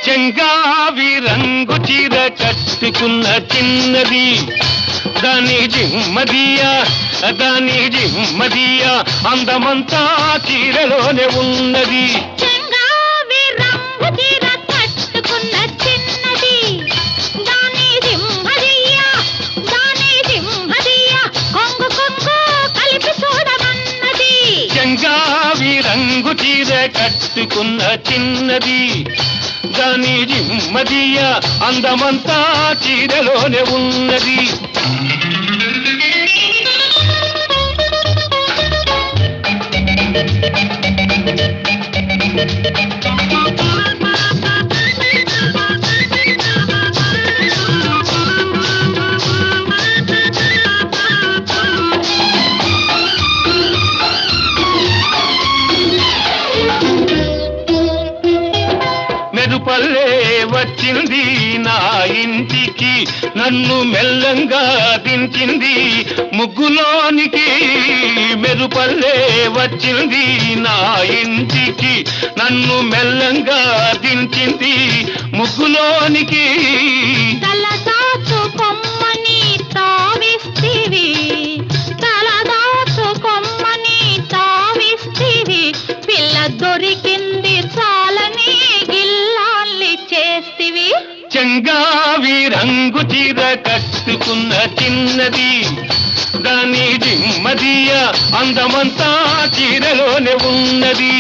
చెంగావి రంగు చీర కట్టుకున్న చిన్నది దాని జిమ్మదియా అందమంతా చీరలోనే ఉన్నది. చెంగావి రంగు చీర కట్టుకున్న చిన్నది దాని జిమ్మదియా కొంగు కలిపి చూడమన్నది. చెంగావి రంగు చీర కట్టుకున్న చిన్నది దాని జిమ్మదియా అందమంతా చీరలోనే ఉన్నది. మెరుపల్లే వచ్చింది నా ఇంటికి నన్ను మెల్లంగా దించింది ముగ్గులోనికి. మెరుపల్లే వచ్చింది నా ఇంటికి నన్ను మెల్లంగా దించింది ముగ్గులోనికి. తలదాచు కొమ్మని తావిస్తివి పిల్ల దొరికింది చాలని గిల్లాల్ని చేస్తివి. చెంగావి రంగు చీర కట్టుకున్న చిన్నది దాని జిమ్మదియా అందమంతా చీరలోనే ఉన్నది.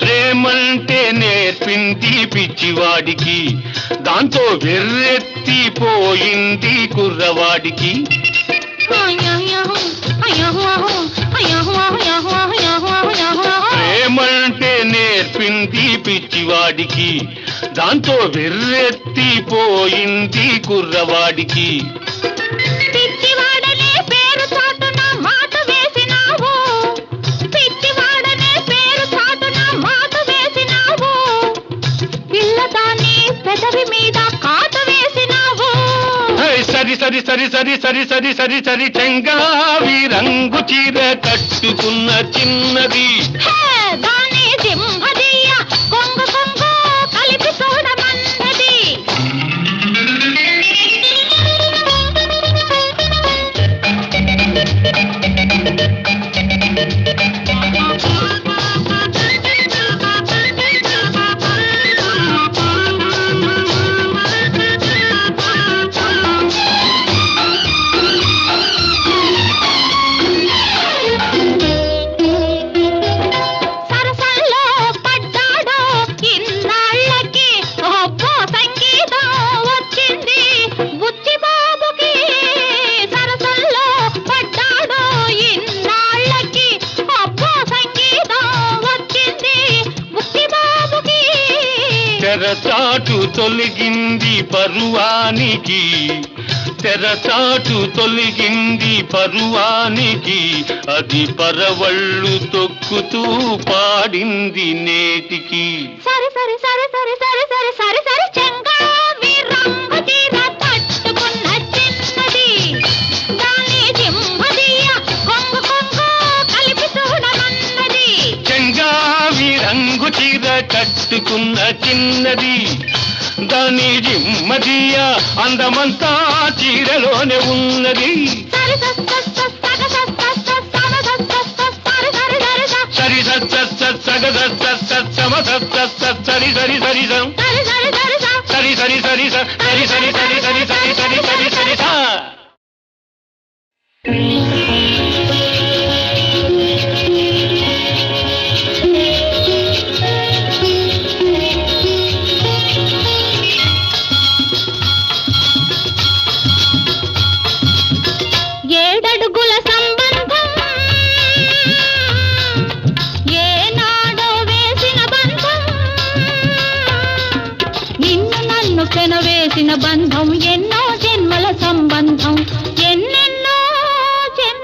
ప్రేమంటే నేర్పింది పిచ్చివాడికి దాంతో వెర్రెత్తిపోయింది కుర్రవాడికి. ప్రేమంటే నేర్పింది పిచ్చివాడికి దాంతో వెర్రెత్తిపోయింది కుర్రవాడికి. సరి చెంగావి రంగు చీర కట్టుకున్న చిన్నది దాని జిమ్మదియా కొంగు కలిపి చూడమన్నది. తెరచాటు తొలగింది పరువానికి తెరచాటు తొలగింది పరువానికి అది పరవళ్ళు తొక్కుతూ పాడింది నేటికి. సరి సరి సరి సరి సరి సరి సరి సరి చెంగావి రంగు చీర కట్టుకున్న చిన్నది దాని జిమ్మదియా కొంగు కలిపి చూడమన్నది. చెంగావి రంగు చీర కట్టుకున్న చిన్నది దాని జిమ్మదియా అందమంతా చీరలోనే ఉన్నది. సరి ఏడడుగుల సంబంధం ఏనాడో వేసిన బంధం నిన్ను నన్ను పెనవేసిన బంధం ఎన్నో జన్మల సంబంధం ఎన్నెన్నో జన్మ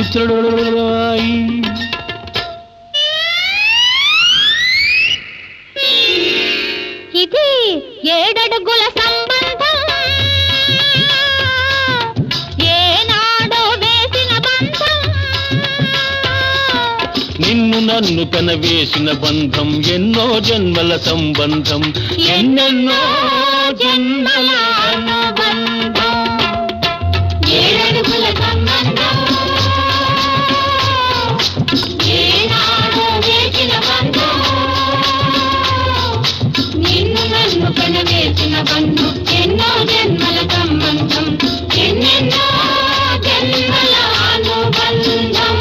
ఉత్తరాయి. ఇది 7 అడుగుల సంబంధం, ఏనాడో వేసిన బంధం. నిన్ను నన్ను కనవేసిన బంధం ఎన్నో జన్మల సంబంధం, ఎన్నెన్నో జన్మల అనుబంధం. 7 అడుగుల సంబంధం, ఏనాడో వేసిన బంధం. నిన్ను నన్ను కనవేసిన బంధం ఎన్నో జన్మల సంబంధం, ఎన్నెన్నో జన్మల అనుబంధం.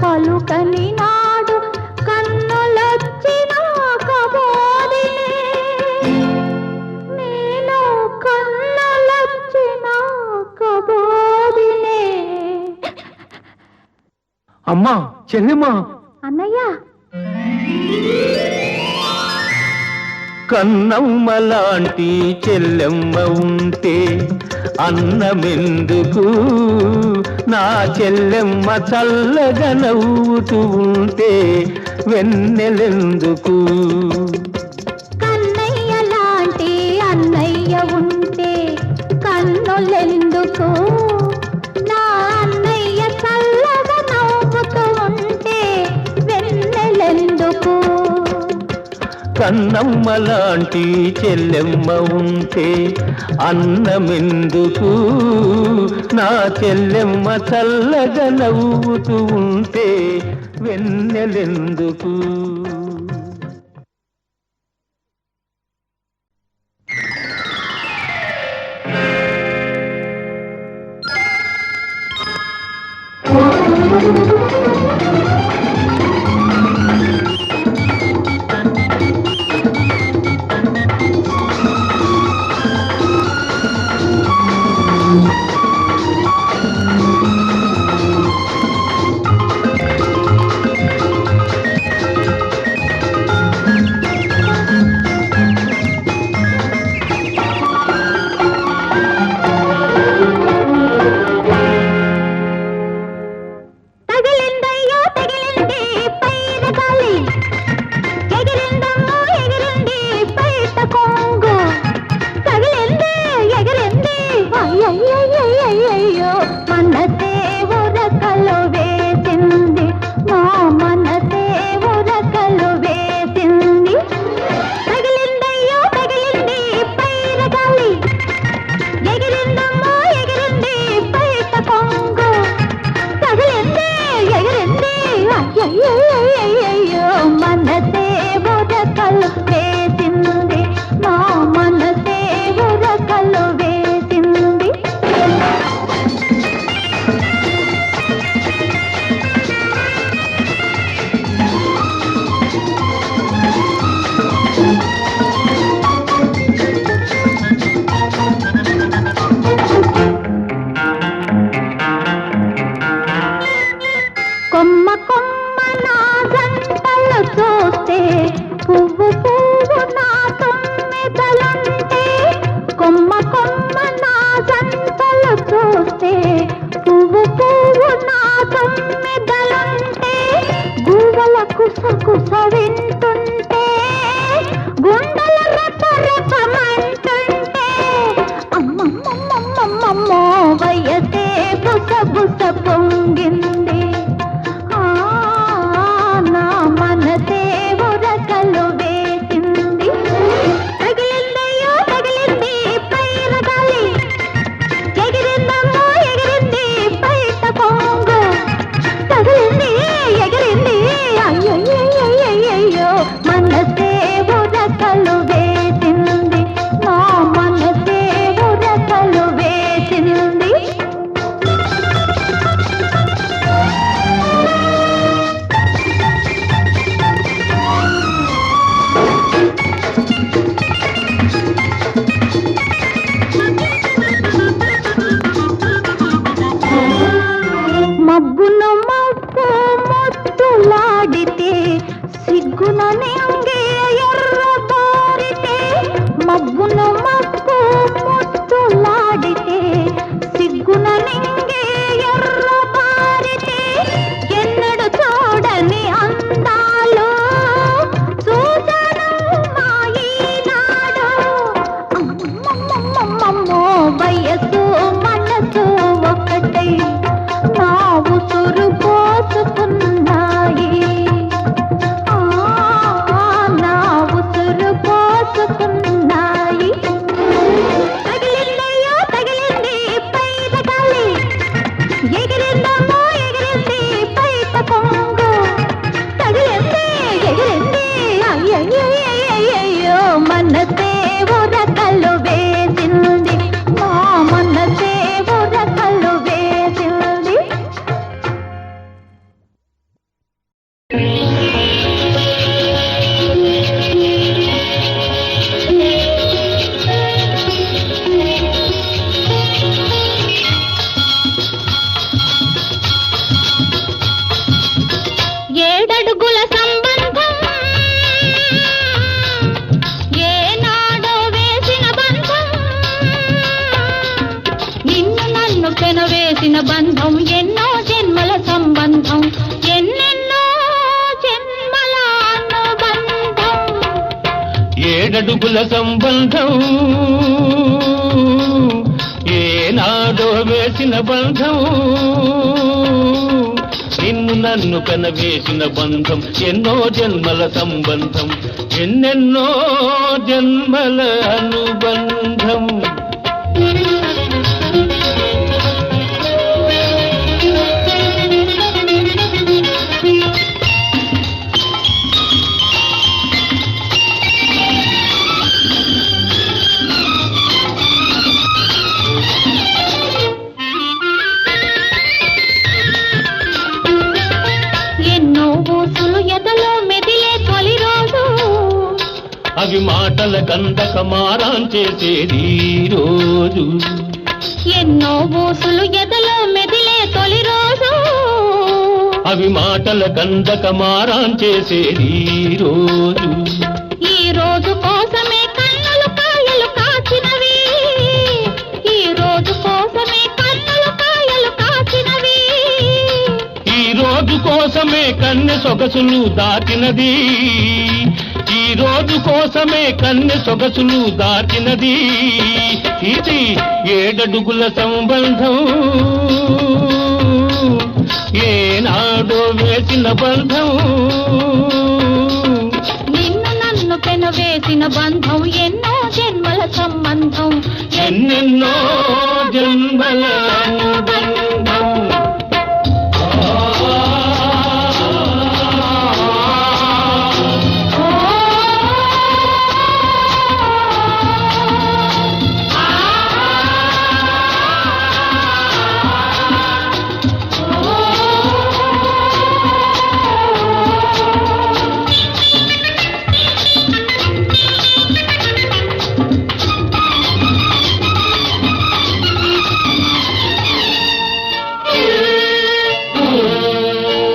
పలుకని నాడు కన్నులొచ్చిన కబోదినే నీలో కన్నులొచ్చిన కబోదినే. అమ్మా చెల్లెమ్మా అన్నయ్య కన్నమ్మ లాంటి చెల్లెమ్మ ఉంటే అన్నమెందుకు, నా చెల్లెమ్మ చల్లగా నవ్వుతూ ఉంటే వెన్నెలెందుకు. కన్నయ్య లాంటి అన్నయ్య ఉంటే కన్నులెందుకు, నా అన్నయ్య చల్లగా నవ్వుతూ ఉంటే వెన్నెలెందుకు. కన్నమ్మ లాంటి చెల్లెమ్మ ఉంటే అన్నమెందుకు, నా చెల్లెమ్మ చల్లగా నవ్వుతూ ఉంటే వెన్నెలెందుకు. ఏడడుగుల సంబంధం ఏనాడో వేసిన బంధం నిన్ను నన్ను కనవేసిన బంధం ఎన్నో జన్మల సంబంధం ఎన్నెన్నో జన్మల అనుబంధం అవి మాటల కందక మారాం చేసేది రోజు ఎన్నో ఊసులు ఎదలో మెదిలే తొలి రోజు అవి మాటల కందక మారాం చేసేది రోజు ఈ రోజు కోసమే కన్నులు కాయలు కాచినవి ఈ రోజు కోసమే కన్నులు కాయలు కాచినవి ఈ రోజు కోసమే కన్నె సొగసులు దాటినది ఈ రోజు కోసమే కన్నె సొగసులు దాటినది ఇది ఏడడుగుల సంబంధం ఏనాడో వేసిన బంధం నిన్ను నన్ను పెనవేసిన బంధం ఎన్నో జన్మల సంబంధం ఎన్నెన్నో జన్మల అనుబంధం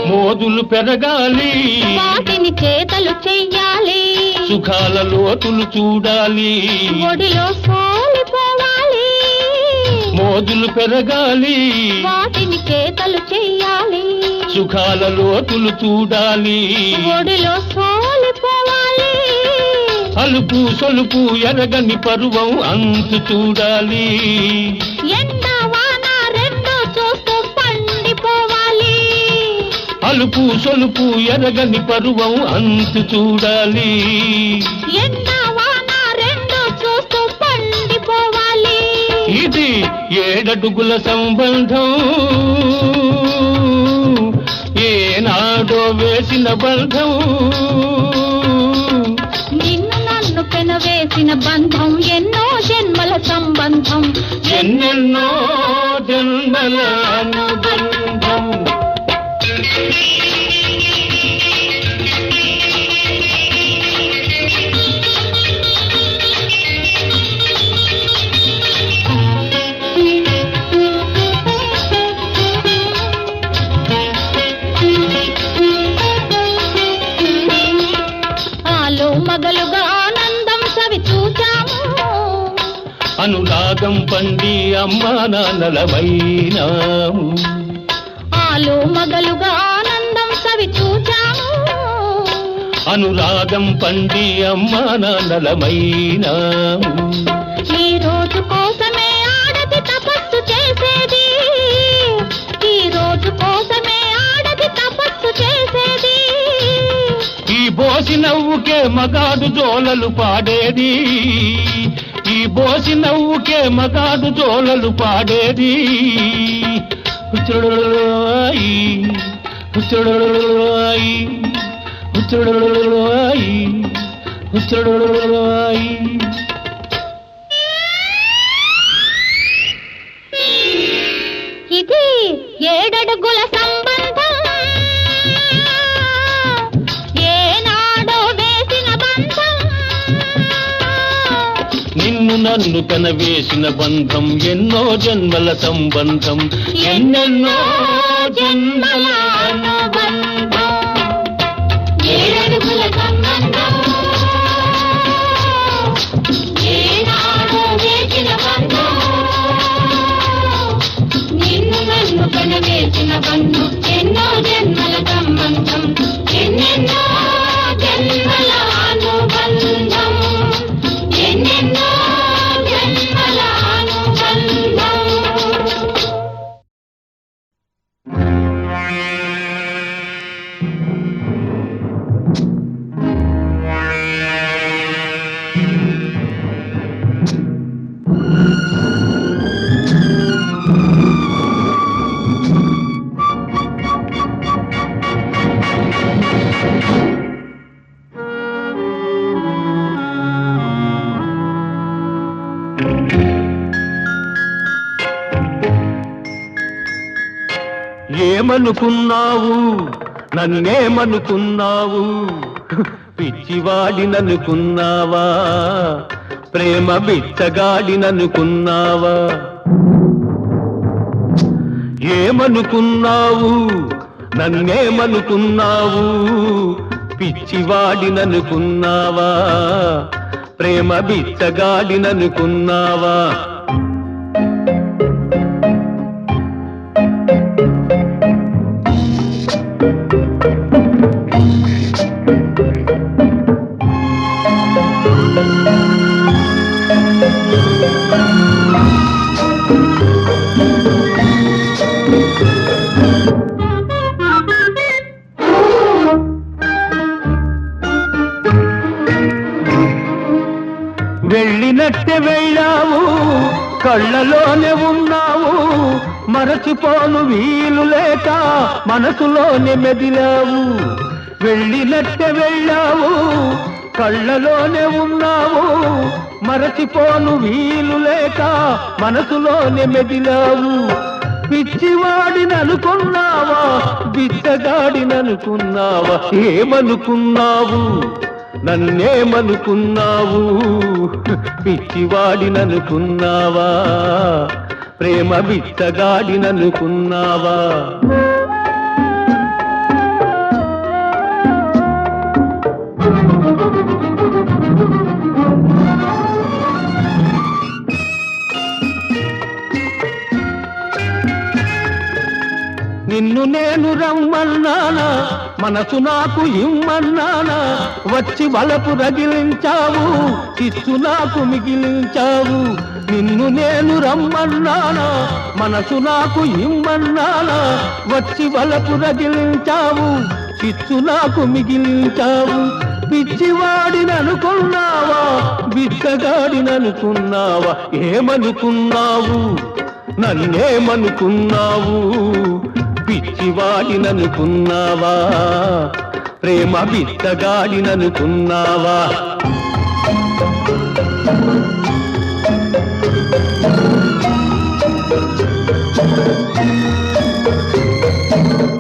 మోదులు పెరగాలి వాటిని చేతలు చెయ్యాలి సుఖాల లోతులు చూడాలి ఒడిలో సోలిపోవాలి మోదులు పెరగాలి వాటిని చేతలు చెయ్యాలి సుఖాల లోతులు చూడాలి ఒడిలో సోలిపోవాలి అలుపు సొలుపు ఎరగని పరువం అంతు చూడాలి అలుపు సొలుపు ఎరగని పరువం అంతు చూడాలి ఇది ఏడడుగుల సంబంధం ఏనాడో వేసిన బంధం నిన్ను నన్ను పెనవేసిన బంధం ఎన్నో జన్మల సంబంధం ఎన్నెన్నో జన్మల అనుబంధం మగలుగా ఆనందం సవి చూచాము అనురాగం పండి అమ్మా నాన్నలమైనాము ఆలో మగలుగా ఆనందం సవి చూచాము అనురాగం పండి అమ్మా నాన్నలమైనాము ఈ రోజు కోసమే ఆడది తపస్సు చేసేది ఈ రోజు కోసమే ఆడది తపస్సు చేసేది ఈ బోసి నవ్వుకే మగాడు జోలలు పాడేది ఈ బోసి నవ్వుకే మగాడు జోలలు పాడేది హుచ్చుడుడుడుడుడుయి హుచ్చుడుడుడుడుడుయి హుచ్చుడుడుడుడుడుయి హుచ్చుడుడుడుడుడుయి ఇది ఏడడుగుల సంబంధం ఏనాడో వేసిన బంధం నిన్ను నన్ను కనవేసిన బంధం ఎన్నో జన్మల సంబంధం ఎన్నెన్నో జన్మల అనుబంధం ఏడడుగుల సంబంధం ఏనాడో వేసిన బంధం నిన్ను నన్ను కనవేసిన బంధం ఎన్నో జన్మల సంబంధం ఎన్నెన్నో జన్మల అనుబంధం ఏమనుకున్నావు నన్నేమనుకున్నావు పిచ్చివాడిననుకున్నావా ప్రేమ బిచ్చగాడిననుకున్నావా ఏమనుకున్నావు నన్నేమనుకున్నావు పిచ్చివాడిననుకున్నావా ప్రేమ బిచ్చగాడిననుకున్నావా వెళ్ళినట్టే వెళ్ళావు కళ్ళలోనే ఉన్నావు మరచిపోను వీలు లేక మనసులోనే మెదిలావు వెళ్ళినట్టే వెళ్ళావు కళ్ళలోనే ఉన్నావు మరచిపోను వీలు లేక మనసులోనే మెదిలావు పిచ్చివాడిననుకున్నావా బిచ్చగాడిననుకున్నావా ఏమనుకున్నావు నన్నేమనుకున్నావు పిచ్చివాడిననుకున్నావా ప్రేమ బిచ్చగాడిననుకున్నావా నిన్ను నేను రమ్మన్నానా మనసు నాకు ఇమ్మన్నానా వచ్చి వలపు రగిలించావు చిచ్చు నాకు మిగిలించావు నిన్ను నేను రమ్మన్నానా మనసు నాకు ఇమ్మన్నానా వచ్చి వలపు రగిలించావు చిచ్చు నాకు మిగిలించావు పిచ్చివాడిననుకున్నావా బిచ్చగాడిననుకున్నావా ఏమనుకున్నావు నన్నేమనుకున్నావు పిచ్చివాడిననుకున్నావా ప్రేమ బిచ్చగాడిననుకున్నావా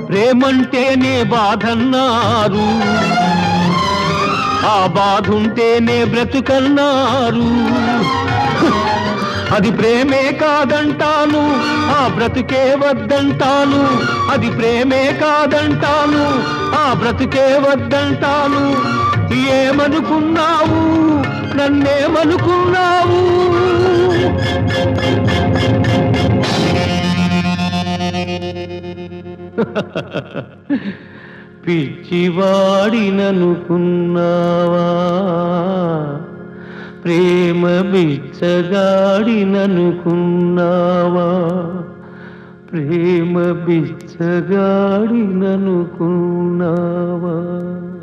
ప్రేమంటేనే బాధన్నారు ఆ బాధుంటేనే బ్రతుకన్నారు అది ప్రేమే కాదంటాను ఆ బ్రతుకే వద్దంటాను అది ప్రేమే కాదంటాను ఆ బ్రతుకే వద్దంటాను ఏమనుకున్నావు నన్నేమనుకున్నావు పిచ్చివాడిననుకున్నావా ప్రేమ బిచ్చగాడిననుకున్నావా ప్రేమ బిచ్చగాడిననుకున్నావా